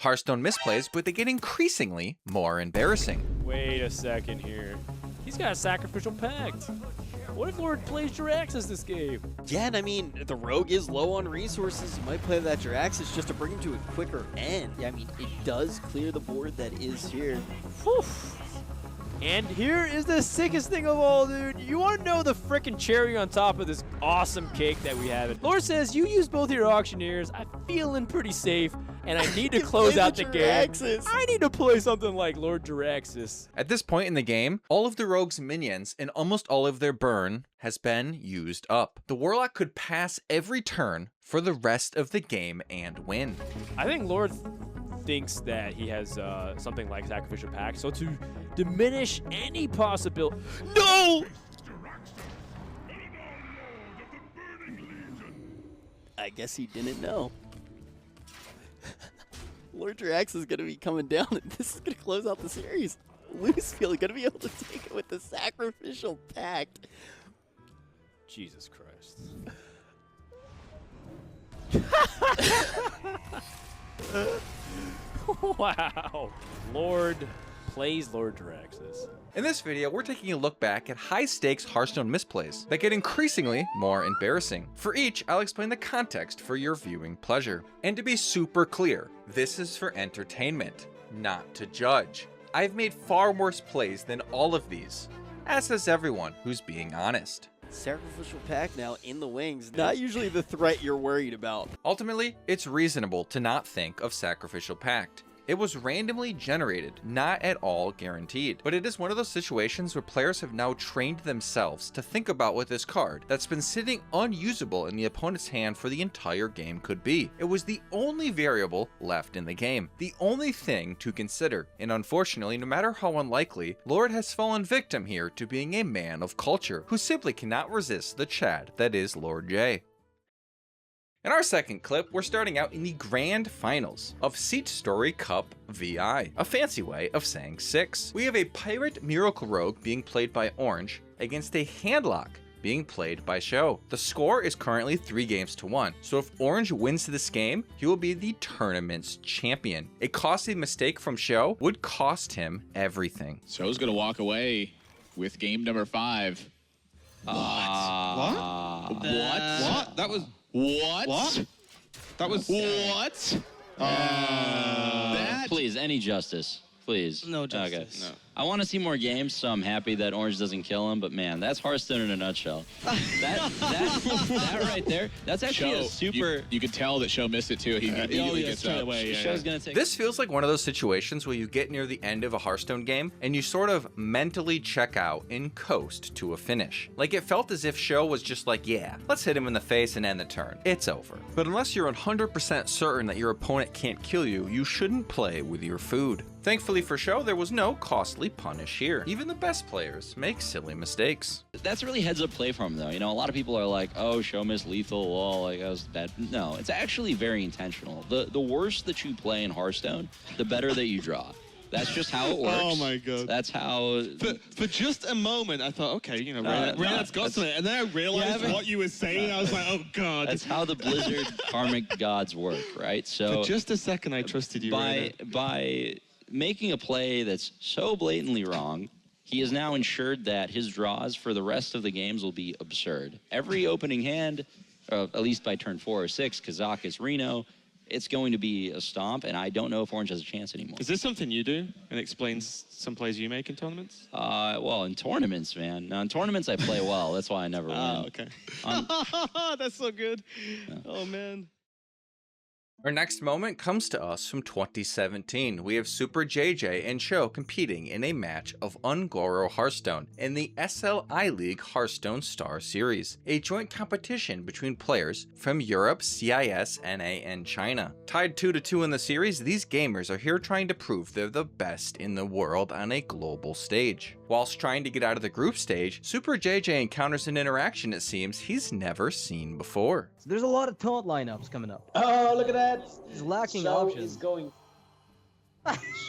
Hearthstone Misplays, but they get increasingly more embarrassing. Wait a second here. He's got a sacrificial pact. What if Lord plays Jiraxis this game? Yeah, and I mean, the rogue is low on resources. You might play that Jiraxis just to bring him to a quicker end. Yeah, I mean, it does clear the board that is here. Whew. And here is the sickest thing of all, dude. You want to know the frickin' cherry on top of this awesome cake that we have? Lord says, you use both your auctioneers. I'm feeling pretty safe, and I need to close out the game. I need to play something like Lord Jiraxis. At this point in the game, all of the rogue's minions and almost all of their burn has been used up. The Warlock could pass every turn for the rest of the game and win. I think Lord thinks that he has something like Sacrificial Pact, so to diminish any possibility... No! I guess he didn't know. Lord Jiraxis is going to be coming down, and this is going to close out the series. Loosefield is going to be able to take it with the Sacrificial Pact. Jesus Christ. Wow. Lord plays Lord Jiraxis. In this video, we're taking a look back at high-stakes Hearthstone misplays that get increasingly more embarrassing. For each, I'll explain the context for your viewing pleasure. And to be super clear, this is for entertainment, not to judge. I've made far worse plays than all of these, as has everyone who's being honest. Sacrificial Pact now in the wings. Not usually the threat you're worried about. Ultimately, it's reasonable to not think of Sacrificial Pact. It was randomly generated, not at all guaranteed, but it is one of those situations where players have now trained themselves to think about what this card that's been sitting unusable in the opponent's hand for the entire game could be. It was the only variable left in the game, the only thing to consider, and unfortunately, no matter how unlikely, Lord has fallen victim here to being a man of culture who simply cannot resist the Chad that is Lord J. In our second clip, we're starting out in the grand finals of Seat Story Cup VI, a fancy way of saying 6. We have a Pirate Miracle Rogue being played by Orange against a Handlock being played by Show. The score is currently 3-1, so if Orange wins this game, he will be the tournament's champion. A costly mistake from Show would cost him everything. Show's gonna walk away with game number 5. What? What? That was... What? What? That was... What? Please, any justice. Please. No justice. Okay. No. I want to see more games, so I'm happy that Orange doesn't kill him, but man, that's Hearthstone in a nutshell. that right there, that's actually Show, a super... You could tell that Show missed it too. He immediately gets up. Show's gonna take... This feels like one of those situations where you get near the end of a Hearthstone game and you sort of mentally check out and coast to a finish. Like it felt as if Show was just like, yeah, let's hit him in the face and end the turn. It's over. But unless you're 100% certain that your opponent can't kill you, you shouldn't play with your food. Thankfully for Show, there was no costly punish here. Even the best players make silly mistakes. That's really heads-up play from him, though. You know, a lot of people are like, oh, Show missed lethal, well, like, that was bad. No, it's actually very intentional. The worse that you play in Hearthstone, the better that you draw. That's just how it works. Oh my god. That's how... For just a moment, I thought, okay, you know, Reynard's got something. And then I realized what you were saying. I was like, oh god. That's how the Blizzard karmic gods work, right? So for just a second, I trusted you, by making a play that's so blatantly wrong, he has now ensured that his draws for the rest of the games will be absurd. Every opening hand, at least by turn 4 or 6, Kazakus, Reno, it's going to be a stomp, and I don't know if Orange has a chance anymore. Is this something you do and explains some plays you make in tournaments? Well, in tournaments, man. Now, in tournaments, I play well. That's why I never win. Oh, okay. That's so good. Yeah. Oh, man. Our next moment comes to us from 2017. We have Super JJ and Show competing in a match of Ungoro Hearthstone in the SLI League Hearthstone Star Series, a joint competition between players from Europe, CIS, NA, and China. Tied 2-2 in the series, these gamers are here trying to prove they're the best in the world on a global stage. Whilst trying to get out of the group stage, Super JJ encounters an interaction it seems he's never seen before. So there's a lot of taunt lineups coming up. Oh, look at that! He's lacking Show options. is going.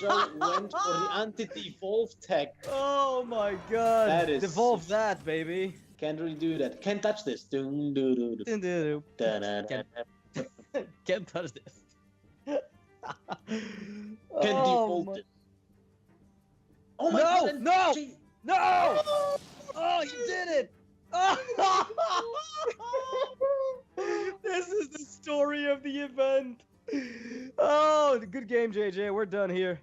Show went for the anti-devolve tech. Oh my god! That is devolve that, baby. Can't really do that. Can't touch this. Dun, dun, dun, dun. Can't touch this. Can Oh, default it. Oh my No, god! and no! Jay- No! Oh, you did it! Oh. This is the story of the event. Oh, good game, JJ. We're done here.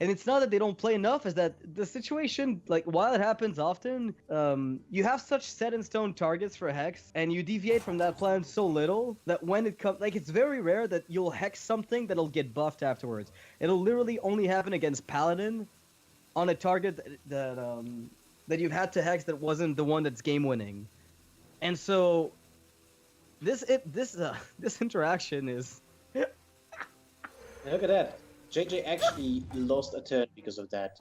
And it's not that they don't play enough, is that the situation, like, while it happens often, you have such set in stone targets for Hex, and you deviate from that plan so little that when it comes, like, it's very rare that you'll Hex something that'll get buffed afterwards. It'll literally only happen against Paladin on a target that you've had to Hex that wasn't the one that's game winning. And so, this interaction is. Look at that. JJ actually lost a turn because of that.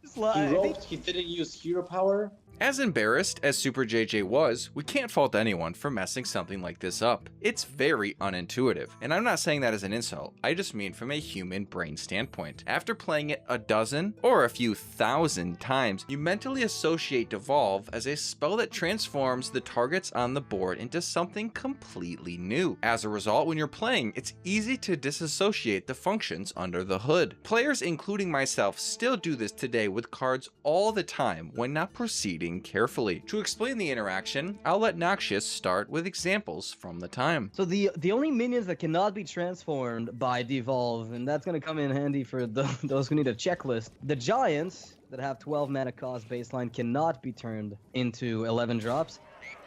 He I think roped, he didn't use hero power. As embarrassed as Super JJ was, we can't fault anyone for messing something like this up. It's very unintuitive, and I'm not saying that as an insult, I just mean from a human brain standpoint. After playing it a dozen or a few thousand times, you mentally associate Devolve as a spell that transforms the targets on the board into something completely new. As a result, when you're playing, it's easy to disassociate the functions under the hood. Players, including myself, still do this today with cards all the time when not proceeding carefully. To explain the interaction, I'll let Noxious start with examples from the time. so. The only minions that cannot be transformed by Devolve, and that's gonna come in handy for those who need a checklist. The giants that have 12 mana cost baseline cannot be turned into 11 drops.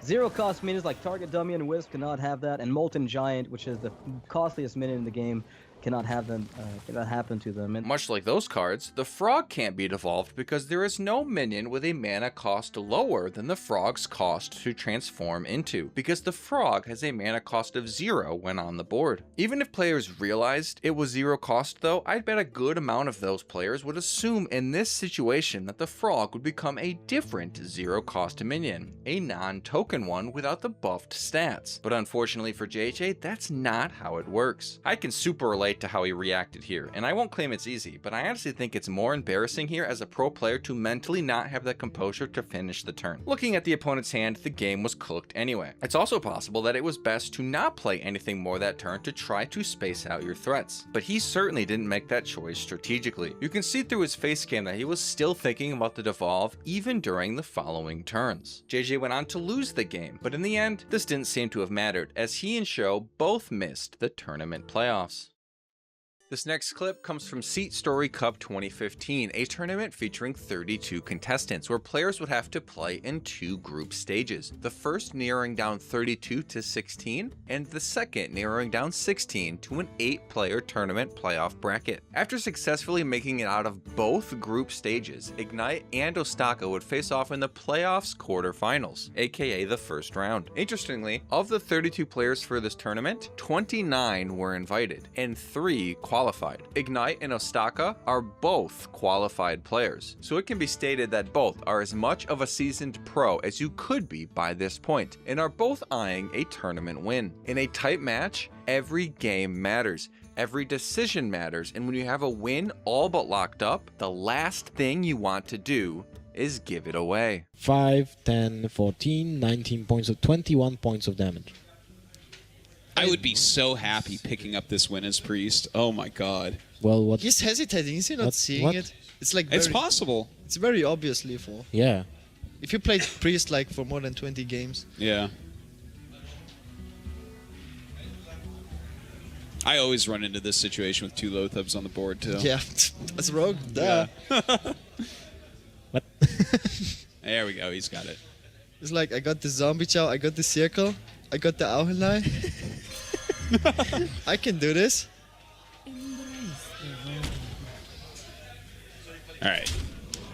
0 cost minions like Target Dummy and Wisp cannot have that, and Molten Giant, which is the costliest minion in the game, cannot have them. Cannot happen to them. And Much like those cards, the frog can't be devolved because there is no minion with a mana cost lower than the frog's cost to transform into, because the frog has a mana cost of 0 when on the board. Even if players realized it was 0 cost though, I'd bet a good amount of those players would assume in this situation that the frog would become a different 0 cost minion, a non-token one without the buffed stats. But unfortunately for JJ, that's not how it works. I can super relate to how he reacted here, and I won't claim it's easy, but I honestly think it's more embarrassing here as a pro player to mentally not have the composure to finish the turn. Looking at the opponent's hand, the game was cooked anyway. It's also possible that it was best to not play anything more that turn to try to space out your threats, but he certainly didn't make that choice strategically. You can see through his face cam that he was still thinking about the devolve even during the following turns. JJ went on to lose the game, but in the end, this didn't seem to have mattered as he and Sho both missed the tournament playoffs. This next clip comes from Seat Story Cup 2015, a tournament featuring 32 contestants where players would have to play in 2 group stages. The first narrowing down 32 to 16, and the second narrowing down 16 to an 8-player tournament playoff bracket. After successfully making it out of both group stages, Ignite and Ostaka would face off in the playoffs quarterfinals, aka the first round. Interestingly, of the 32 players for this tournament, 29 were invited, and 3 qualified. Ignite and Ostaka are both qualified players, so it can be stated that both are as much of a seasoned pro as you could be by this point, and are both eyeing a tournament win. In a tight match, every game matters. Every decision matters, and when you have a win all but locked up, the last thing you want to do is give it away. 5, 10, 14, 19 points of 21 points of damage. I would be so happy picking up this win as Priest. Oh my god. Well, what? He's hesitating. Is he not seeing what? it? It's like It's possible. It's very obvious lethal. Yeah. If you played Priest like for more than 20 games. Yeah. I always run into this situation with 2 Lothubs on the board too. Yeah, as rogue. Duh. Yeah. What? There we go. He's got it. It's like I got the zombie chow, I got the circle, I got the Auhelai. I can do this. Alright.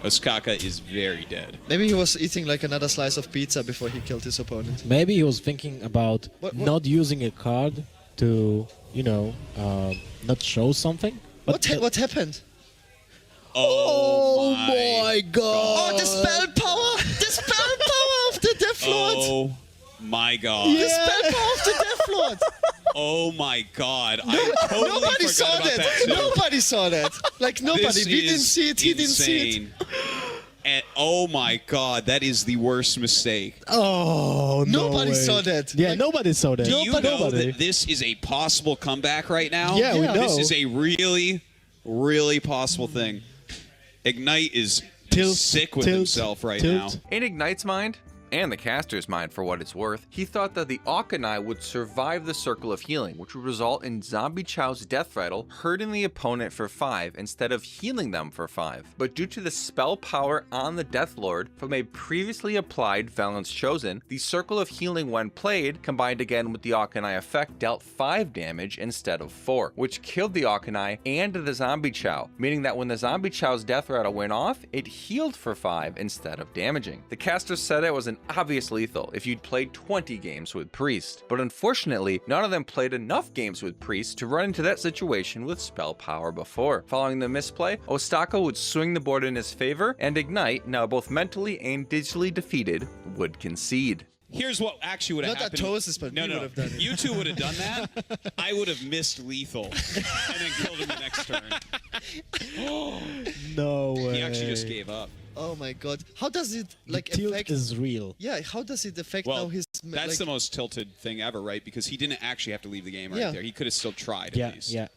Ostaka is very dead. Maybe he was eating like another slice of pizza before he killed his opponent. Maybe he was thinking about What? not using a card to, you know, not show something. What happened? Oh my god! Oh, the spell power! The spell power of the Death Lord! Oh my god. The spell power of the Death Lord! Oh my god. I totally Nobody forgot saw about that! that too. Nobody saw that! Like nobody. This We didn't is see it, he didn't see it. insane. And oh my God, that is the worst mistake. Oh, no Nobody way. saw that. Yeah, nobody saw that. Do you know Nobody. that this is a possible comeback right now? Yeah, we know. This is a really, really possible thing. Ignite is sick with himself right now. In Ignite's mind, and the caster's mind for what it's worth, he thought that the Auchenai would survive the Circle of Healing, which would result in Zombie Chow's Death Rattle hurting the opponent for 5 instead of healing them for 5. But due to the spell power on the Death Lord from a previously applied Valence Chosen, the Circle of Healing when played, combined again with the Auchenai effect, dealt 5 damage instead of 4, which killed the Auchenai and the Zombie Chow, meaning that when the Zombie Chow's Death Rattle went off, it healed for 5 instead of damaging. The caster said it was an obvious lethal if you'd played 20 games with Priest, but unfortunately, none of them played enough games with Priest to run into that situation with spell power before. Following the misplay, Ostaka would swing the board in his favor, and Ignite, now both mentally and digitally defeated, would concede. Here's what actually would have Not happened. that Tosis, but we would have done it. You two would have done that. I would have missed lethal and then killed him the next turn. No way. He actually just gave up. Oh my God! How does it like the tilt affect? is real. Yeah, how does it affect Well, now his? that's like, the most tilted thing ever, right? Because he didn't actually have to leave the game right Yeah. there. He could have still tried Yeah, at least. yeah.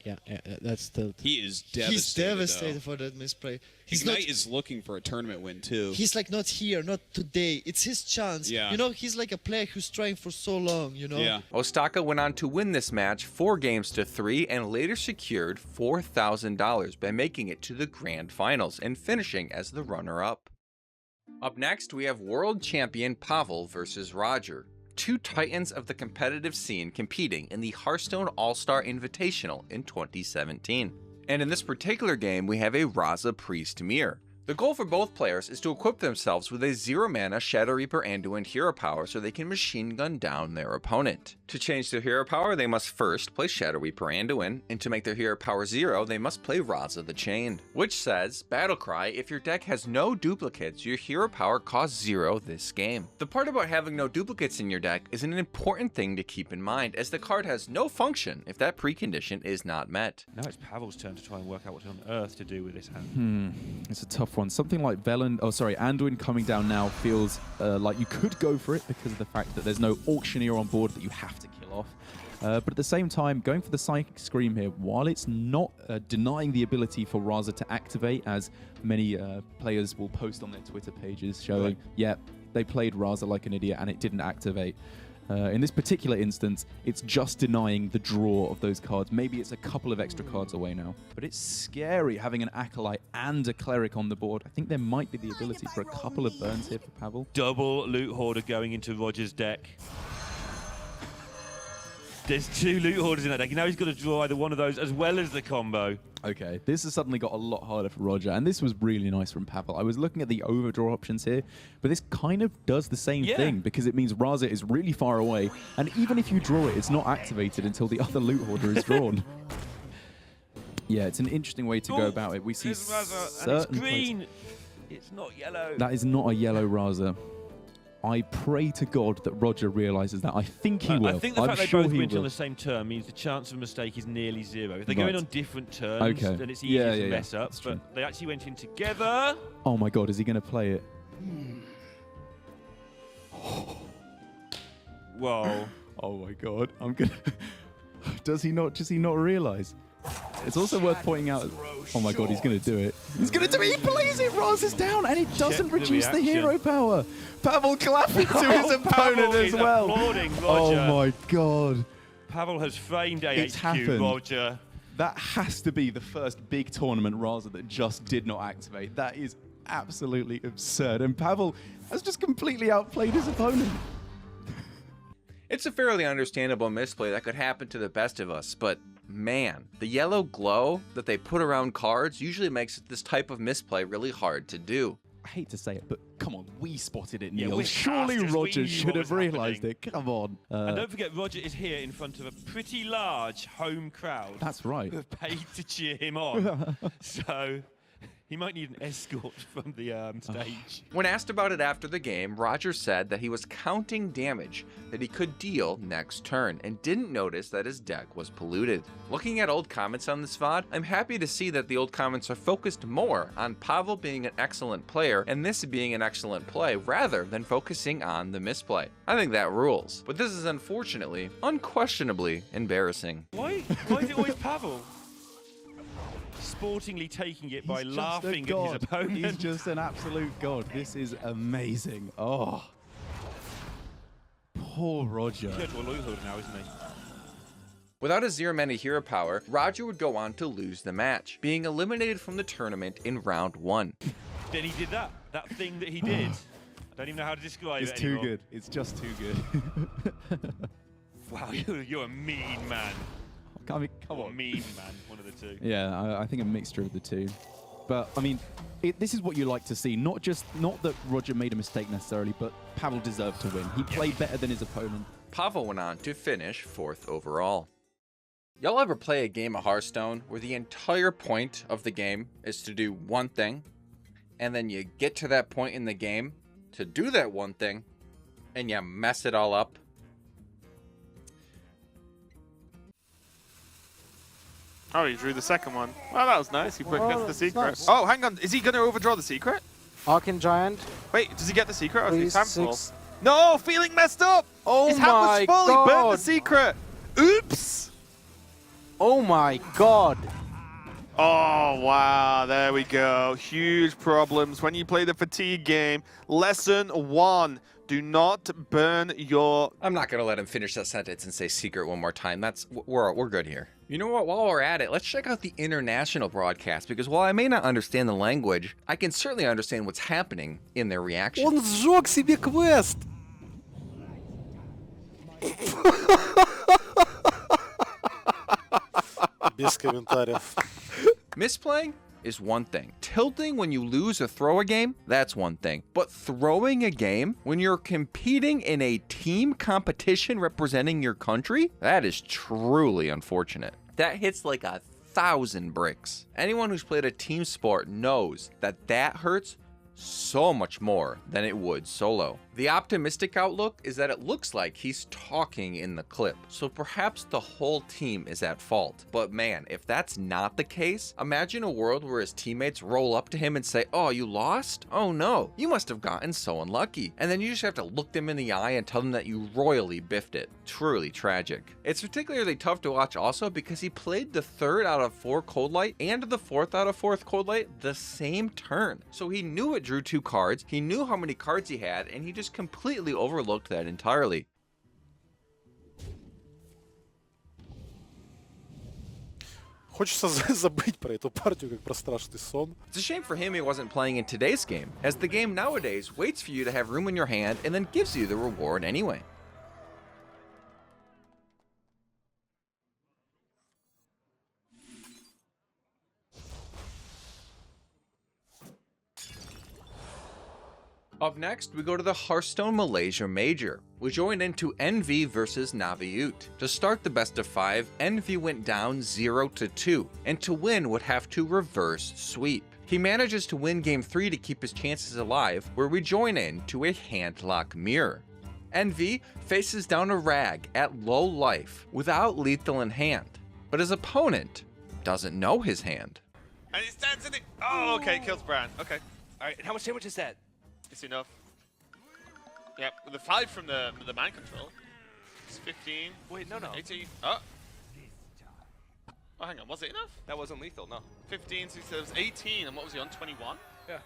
That's the. He is devastated. He's devastated though. for that misplay. He's Ignite not. is looking for a tournament win too. He's like not here, not today. It's his chance. Yeah. You know, he's like a player who's trying for so long. You know. Yeah. Ostaka went on to win this match 4 games to 3 and later secured $4,000 by making it to the grand finals and finishing as the runner-up. Up next, we have world champion Pavel versus Roger, 2 titans of the competitive scene competing in the Hearthstone All-Star Invitational in 2017. And in this particular game, we have a Raza Priest mirror. The goal for both players is to equip themselves with a 0-mana Shadow Reaper Anduin hero power so they can machine gun down their opponent. To change their hero power, they must first play Shadow Reaper Anduin, and to make their hero power 0, they must play Raza the Chained, which says, Battlecry, if your deck has no duplicates, your hero power costs 0 this game. The part about having no duplicates in your deck is an important thing to keep in mind, as the card has no function if that precondition is not met. Now it's Pavel's turn to try and work out what on earth to do with this hand. It's a tough one. Something like Anduin coming down now feels like you could go for it because of the fact that there's no auctioneer on board that you have to kill off. But at the same time, going for the Psychic Scream here, while it's not denying the ability for Raza to activate, as many players will post on their Twitter pages showing, yeah, they played Raza like an idiot and it didn't activate. In this particular instance, it's just denying the draw of those cards. Maybe it's a couple of extra cards away now. But it's scary having an Acolyte and a Cleric on the board. I think there might be the ability for a couple of burns here for Pavel. Double Loot Hoarder going into Roger's deck. There's 2 Loot Hoarders in that deck. Now he's got to draw either one of those as well as the combo. Okay, this has suddenly got a lot harder for Roger, and this was really nice from Pavel. I was looking at the overdraw options here, but this kind of does the same thing, because it means Raza is really far away, and even if you draw it, it's not activated until the other Loot Hoarder is drawn. Yeah, it's an interesting way to go about it. We see Raza, and it's green. It's not yellow. That is not a yellow Raza. I pray to God that Roger realises that. I think he will. I think the fact I'm they sure both he went will. on the same turn means the chance of a mistake is nearly 0. If they're going on different turns, then it's Yeah, easier to yeah, mess up. But they actually went in together. Oh my God, is he going to play it? Whoa. Oh my God, I'm gonna. Does he not realise? It's also worth pointing out. Oh my God, he's going to do it. He's going to do it. He plays it. Raza's down, and it doesn't reduce the hero power. Pavel clapping to his opponent as well. Oh my God. Pavel has framed It's AHQ, happened. Roger. That has to be the first big tournament Raza that just did not activate. That is absolutely absurd. And Pavel has just completely outplayed his opponent. It's a fairly understandable misplay that could happen to the best of us, but man, the yellow glow that they put around cards usually makes this type of misplay really hard to do. I hate to say it, but come on, we spotted it, Yeah, Neil. we're Surely casters, we Roger knew should what have was realised happening. it. Come on. And don't forget, Roger is here in front of a pretty large home crowd. That's right. Who have paid to cheer him on. So He might need an escort from the stage. When asked about it after the game, Roger said that he was counting damage that he could deal next turn and didn't notice that his deck was polluted. Looking at old comments on this VOD, I'm happy to see that the old comments are focused more on Pavel being an excellent player and this being an excellent play rather than focusing on the misplay. I think that rules, but this is unfortunately, unquestionably embarrassing. Why is it always Pavel? Sportingly taking it by laughing at his opponent. He's just an absolute god. This is amazing. Oh. Poor Roger. He's going to a loyal holder now, isn't he? Without a zero mana hero power, Roger would go on to lose the match, being eliminated from the tournament in round 1. Then he did that thing that he did. I don't even know how to describe it It's too anymore. good. It's just too good. Wow, you're a mean man. I mean, come Or on. mean man, one of the two. Yeah, I think a mixture of the two. But, I mean, this is what you like to see. Not that Roger made a mistake necessarily, but Pavel deserved to win. He played better than his opponent. Pavel went on to finish 4th overall. Y'all ever play a game of Hearthstone where the entire point of the game is to do one thing, and then you get to that point in the game to do that one thing, and you mess it all up? Oh, he drew the second one. Well, that was nice. He gets the secret. Nice. Oh, hang on. Is he going to overdraw the secret? Arcane Giant. Wait, does he get the secret? Or is Please, he time full? 6. No, feeling messed up. Oh His hand was my full. He burned the God. secret. Oops. Oh my god. Oh, wow. There we go. Huge problems when you play the fatigue game. Lesson 1. Do not burn your... I'm not going to let him finish that sentence and say secret one more time. We're good here. You know what? While we're at it, let's check out the international broadcast, because while I may not understand the language, I can certainly understand what's happening in their reaction. Он сжег себе квест. Без комментариев. Misplaying is one thing. Tilting when you lose or throw a game, that's one thing. But throwing a game when you're competing in a team competition representing your country, that is truly unfortunate. That hits like 1,000 bricks. Anyone who's played a team sport knows that that hurts so much more than it would solo. The optimistic outlook is that it looks like he's talking in the clip, so perhaps the whole team is at fault. But man, if that's not the case, imagine a world where his teammates roll up to him and say, "Oh, you lost? Oh no, you must have gotten so unlucky." And then you just have to look them in the eye and tell them that you royally biffed it. Truly tragic. It's particularly tough to watch also because he played the 3rd out of 4 Cold Light and the 4th out of 4th Cold Light the same turn. So he knew it drew 2 cards, he knew how many cards he had, and he just completely overlooked that entirely. Хочется забыть про эту партию, как про страшный сон. It's a shame for him he wasn't playing in today's game, as the game nowadays waits for you to have room in your hand and then gives you the reward anyway. Up next, we go to the Hearthstone Malaysia Major. We join into NV versus Naviute. To start the best of 5, NV went down 0-2, and to win would have to reverse sweep. He manages to win game 3 to keep his chances alive, where we join in to a handlock mirror. NV faces down a Rag at low life without lethal in hand, but his opponent doesn't know his hand. And he stands in it. Oh, okay. Kills Bran. Okay. All right, and how much damage is that? It's enough. Yep, with the 5 from the mind control. It's 15. Wait, no. 18. Oh. Oh, hang on. Was it enough? That wasn't lethal, no. 15, so it was 18, and what was he on? 21? Yeah.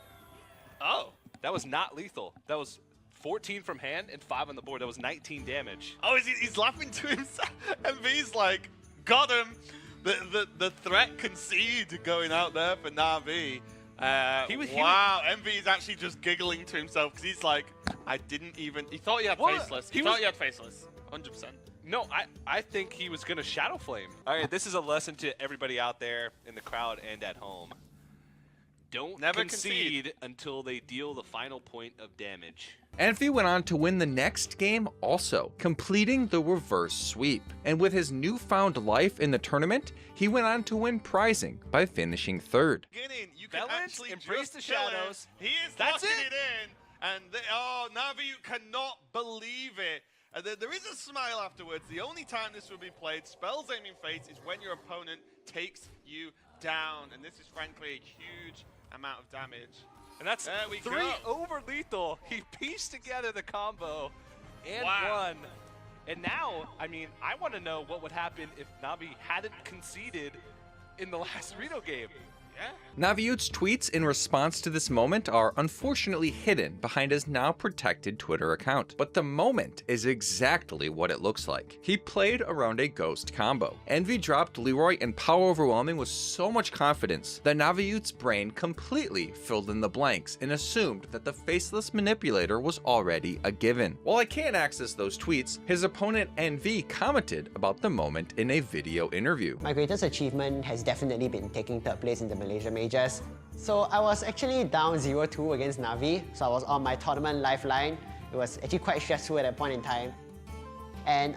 Oh. That was not lethal. That was 14 from hand and 5 on the board. That was 19 damage. Oh, he's laughing to himself. And V's like, got him. The threat concede going out there for Na'Vi. Wow, MV is actually just giggling to himself because he's like, I didn't even. He thought he had faceless. He thought he had faceless. 100%. No, I think he was going to Shadow Flame. All right, this is a lesson to everybody out there in the crowd and at home. Don't Never concede until they deal the final point of damage. Envy went on to win the next game also, completing the reverse sweep. And with his newfound life in the tournament, he went on to win prizing by finishing third. You can actually embrace the just kill him. shadows. He is That's locking it. it in. And Navi, you cannot believe it. And there is a smile afterwards. The only time this will be played, Spells Aiming Fates, is when your opponent takes you down. And this is frankly a huge amount of damage. And that's there we 3 go. over lethal. He pieced together the combo and Wow. won. And now, I mean, I want to know what would happen if Navi hadn't conceded in the last Reno game. Yeah. Naviut's tweets in response to this moment are unfortunately hidden behind his now protected Twitter account, but the moment is exactly what it looks like. He played around a ghost combo. Envy dropped Leroy in Power Overwhelming with so much confidence that Naviut's brain completely filled in the blanks and assumed that the faceless manipulator was already a given. While I can't access those tweets, his opponent Envy commented about the moment in a video interview. My greatest achievement has definitely been taking third place in the Malaysia Majors. So I was actually down 0-2 against Navi, so I was on my tournament lifeline. It was actually quite stressful at that point in time. And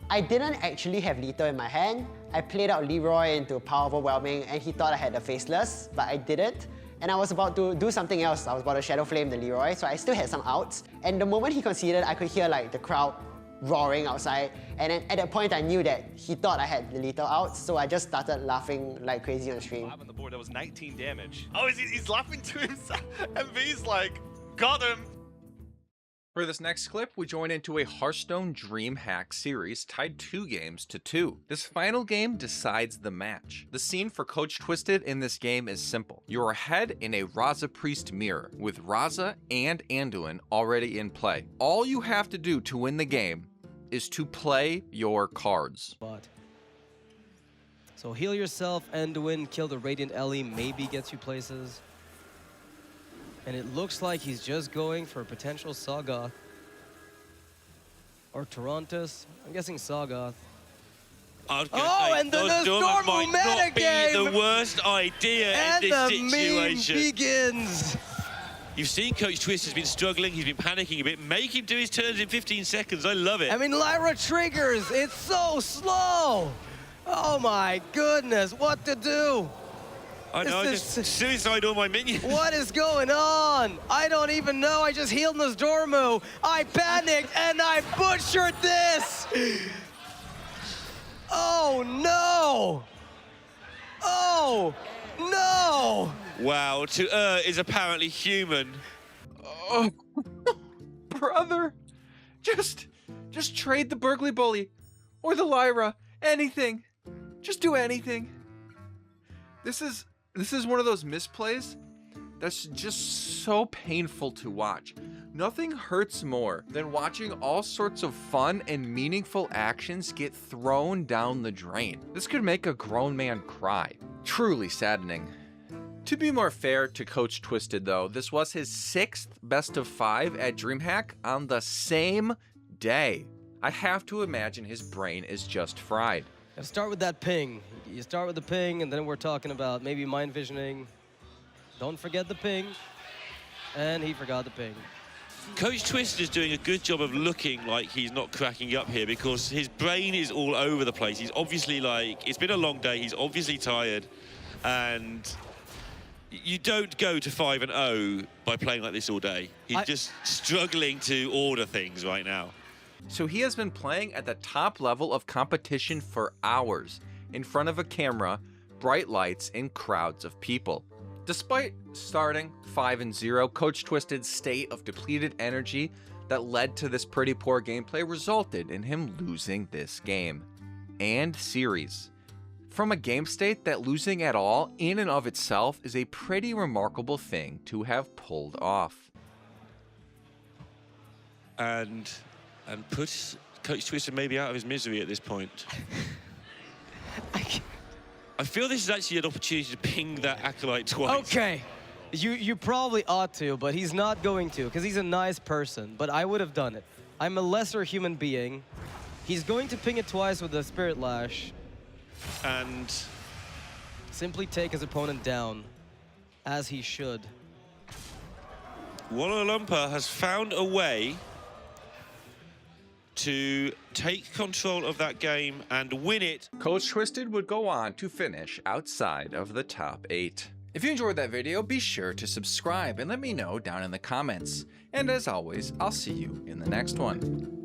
I didn't actually have lethal in my hand. I played out Leroy into Power Overwhelming and he thought I had the Faceless, but I didn't. And I was about to do something else. I was about to Shadow Flame the Leroy, so I still had some outs. And the moment he conceded, I could hear like the crowd roaring outside, and then at that point I knew that he thought I had the lethal out, so I just started laughing like crazy on stream. 5 on the board, that was 19 damage. Oh, he's laughing to himself. MV's like, got him. For this next clip, we join into a Hearthstone DreamHack series tied 2 games to 2. This final game decides the match. The scene for Coach Twisted in this game is simple. You're ahead in a Raza Priest mirror, with Raza and Anduin already in play. All you have to do to win the game is to play your cards. So heal yourself, Anduin, kill the Radiant Ellie, maybe gets you places. And it looks like he's just going for a potential Sagoth. Or Tarantus. I'm guessing Sagoth. And then the Storm might not be metagame! the worst idea And in the this situation. meme begins! You've seen Coach Twist has been struggling, he's been panicking a bit. Make him do his turns in 15 seconds, I love it. I mean, Lyra triggers, it's so slow! Oh my goodness, what to do? I know, I just suicide all my minions. What is going on? I don't even know. I just healed Nozdormu. I panicked and I butchered this. Oh no! Oh no! Wow, is apparently human. Oh, brother, just trade the Berkeley Bully or the Lyra, anything. Just do anything. This is one of those misplays that's just so painful to watch. Nothing hurts more than watching all sorts of fun and meaningful actions get thrown down the drain. This could make a grown man cry. Truly saddening. To be more fair to Coach Twisted though, this was his 6th best of 5 at DreamHack on the same day. I have to imagine his brain is just fried. Gotta start with that ping. You start with the ping, and then we're talking about maybe mind visioning. Don't forget the ping. And he forgot the ping. Coach Twist is doing a good job of looking like he's not cracking up here because his brain is all over the place. He's obviously it's been a long day, he's obviously tired, and you don't go to 5-0 by playing like this all day. He's just struggling to order things right now. So he has been playing at the top level of competition for hours, in front of a camera, bright lights, and crowds of people. Despite starting 5-0, Coach Twisted's state of depleted energy that led to this pretty poor gameplay resulted in him losing this game and series. From a game state that losing at all in and of itself is a pretty remarkable thing to have pulled off. And put Coach Twister maybe out of his misery at this point. I feel this is actually an opportunity to ping that Acolyte twice. Okay. You probably ought to, but he's not going to, because he's a nice person, but I would have done it. I'm a lesser human being. He's going to ping it twice with the Spirit Lash. And simply take his opponent down. as he should. Kuala Lumpur has found a way to take control of that game and win it. Coach Twisted would go on to finish outside of the top 8. If you enjoyed that video, be sure to subscribe and let me know down in the comments. And as always, I'll see you in the next one.